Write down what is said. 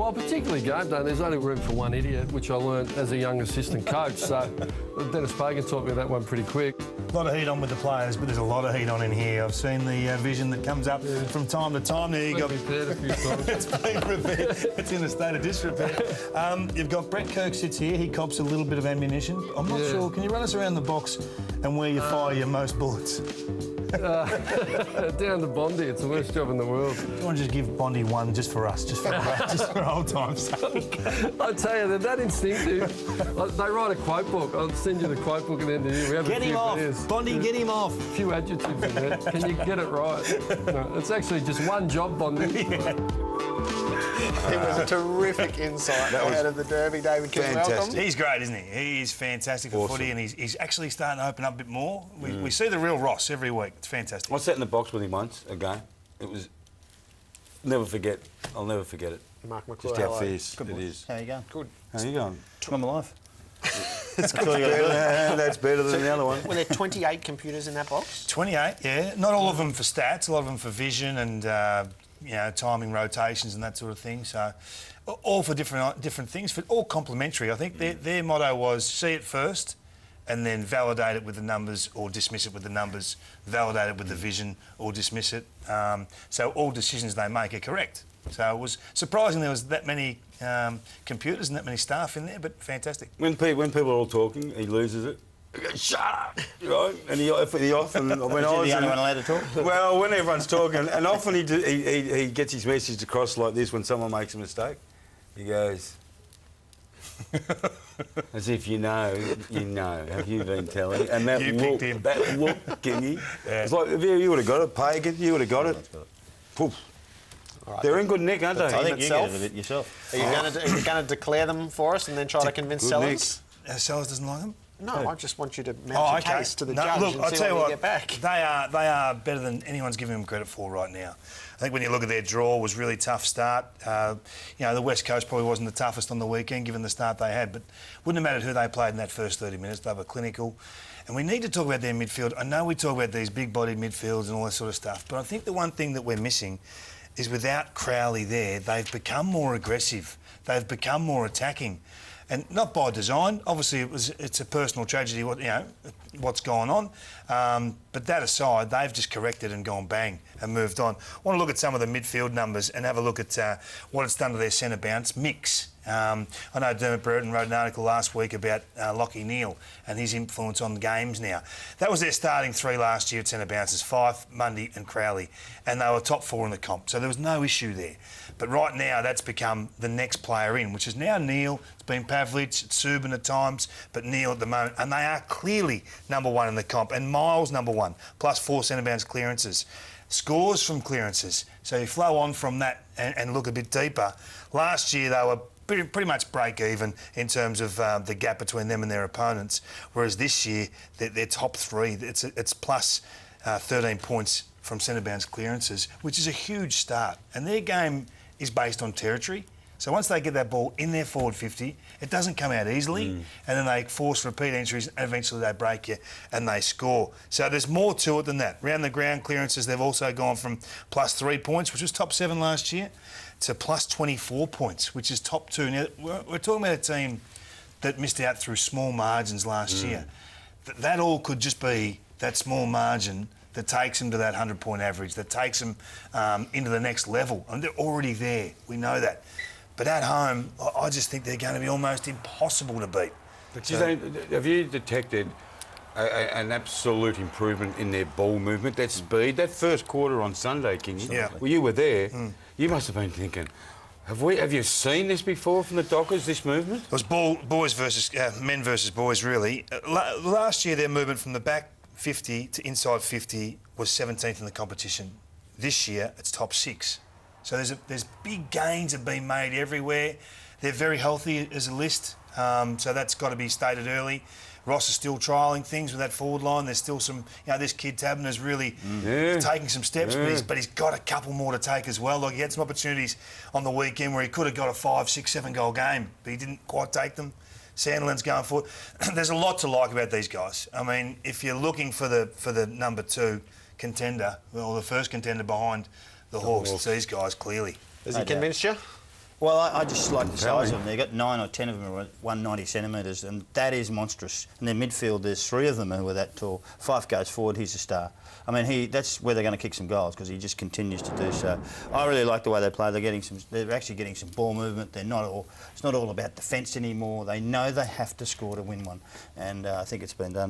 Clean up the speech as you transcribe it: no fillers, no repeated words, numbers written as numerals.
Oh, particularly game day, there's only room for one idiot, which I learned as a young assistant coach. So Dennis Pagan taught me that one pretty quick. A lot of heat on with the players, but there's a lot of heat on in here. I've seen the vision that comes up from time to time. There you go. Repaired a few times. It's been repaired. It's in a state of disrepair. You've got Brett Kirk sits here. He cops a little bit of ammunition. I'm not sure. Can you run us around the box and where you fire your most bullets? Down to Bondi, it's the worst job in the world. Do you want to just give Bondi one just for us, just for old time's sake? I tell you, they're that instinctive. They write a quote book. I'll send you the quote book at the end of the year. We have Get a few him off, beers. Bondi, get him off. A few adjectives in there. Can you get it right? No, it's actually just one job, Bondi. It was a terrific insight out of the Derby, David King. Welcome. He's great, isn't he? He's fantastic for footy, and he's actually starting to open up a bit more. We see the real Ross every week. It's fantastic. I sat in the box with him once, a game. It was... Never forget. I'll never forget it. Mark McClure, Just how fierce it is. How you going? Good. How you going? I'm alive. That's better than the other one. Were there 28 computers in that box? 28, yeah. Not all of them for stats, a lot of them for vision and timing rotations and that sort of thing. So all for different things, but all complementary. I think their motto was see it first and then validate it with the numbers or dismiss it with the numbers, validate it with the vision or dismiss it. So all decisions they make are correct. So it was surprising there was that many computers and that many staff in there, but fantastic. When people are all talking, he loses it. He goes, shut up! You know, and he often... When I was the only one allowed to talk? Well, when everyone's talking, and often he gets his message across like this when someone makes a mistake. He goes... As if you know. Have you been telling? And that look, Kingy. Yeah. It's like, if you would have got it, Pagan, you would have got it. Poof. Right. They're in good nick, aren't they? I think you get it a bit yourself. Are you going to declare them for us and then try to convince sellers? Sellers doesn't like them? No, I just want you to mount a case to the judge look, and I'll see tell you what what, you get back. They are better than anyone's giving them credit for right now. I think when you look at their draw, it was a really tough start. The West Coast probably wasn't the toughest on the weekend, given the start they had, but wouldn't have mattered who they played in that first 30 minutes. They were clinical. And we need to talk about their midfield. I know we talk about these big-bodied midfields and all that sort of stuff, but I think the one thing that we're missing is without Crowley there, they've become more aggressive. They've become more attacking. And not by design. Obviously, it's a personal tragedy, what's gone on. But that aside, they've just corrected and gone bang and moved on. I want to look at some of the midfield numbers and have a look at what it's done to their centre bounce mix. I know Dermot Brereton wrote an article last week about Lachie Neale and his influence on games now. That was their starting three last year at centre bounces, Fife, Mundy and Crowley, and they were top four in the comp, so there was no issue there. But right now, that's become the next player in, which is now Neale. It's been Pavlich, it's Subin at times, but Neale at the moment, and they are clearly number one in the comp, and Miles number one, plus 4 centre bounce clearances. Scores from clearances. So you flow on from that and look a bit deeper. Last year, they were pretty much break even in terms of the gap between them and their opponents, whereas this year they're top three. It's plus 13 points from centre bounce clearances, which is a huge start. And their game is based on territory. So once they get that ball in their forward 50, it doesn't come out easily, and then they force repeat entries, and eventually they break you and they score. So there's more to it than that. Round the ground clearances, they've also gone from plus 3 points, which was top 7 last year, to plus 24 points, which is top 2. Now, we're talking about a team that missed out through small margins last year. That all could just be that small margin that takes them to that 100-point average, that takes them into the next level. And they're already there. We know that. But at home, I just think they're going to be almost impossible to beat. But have you detected an absolute improvement in their ball movement, that speed? That first quarter on Sunday, Kingy, well, you were there. You must have been thinking, have you seen this before from the Dockers, this movement? It was men versus boys, really. Last year, their movement from the back 50 to inside 50 was 17th in the competition. This year, it's top 6. So there's big gains have been made everywhere. They're very healthy as a list, so that's got to be stated early. Ross is still trialling things with that forward line. There's still some, this kid Tabner's really taking some steps, but he's got a couple more to take as well. Like, he had some opportunities on the weekend where he could have got a 5, 6, 7 goal game, but he didn't quite take them. Sandilands going forward. There's a lot to like about these guys. I mean, if you're looking for the number 2 contender, or the first contender behind the Hawks, it's these guys clearly. Has he convinced you? Well, I just like the size of them. They've got 9 or 10 of them are 190 centimetres, and that is monstrous. And then midfield, there's 3 of them who are that tall. Fife goes forward, he's a star. I mean, that's where they're going to kick some goals because he just continues to do so. I really like the way they play. They're actually getting some ball movement. It's not all about defence anymore. They know they have to score to win one, and I think it's been done.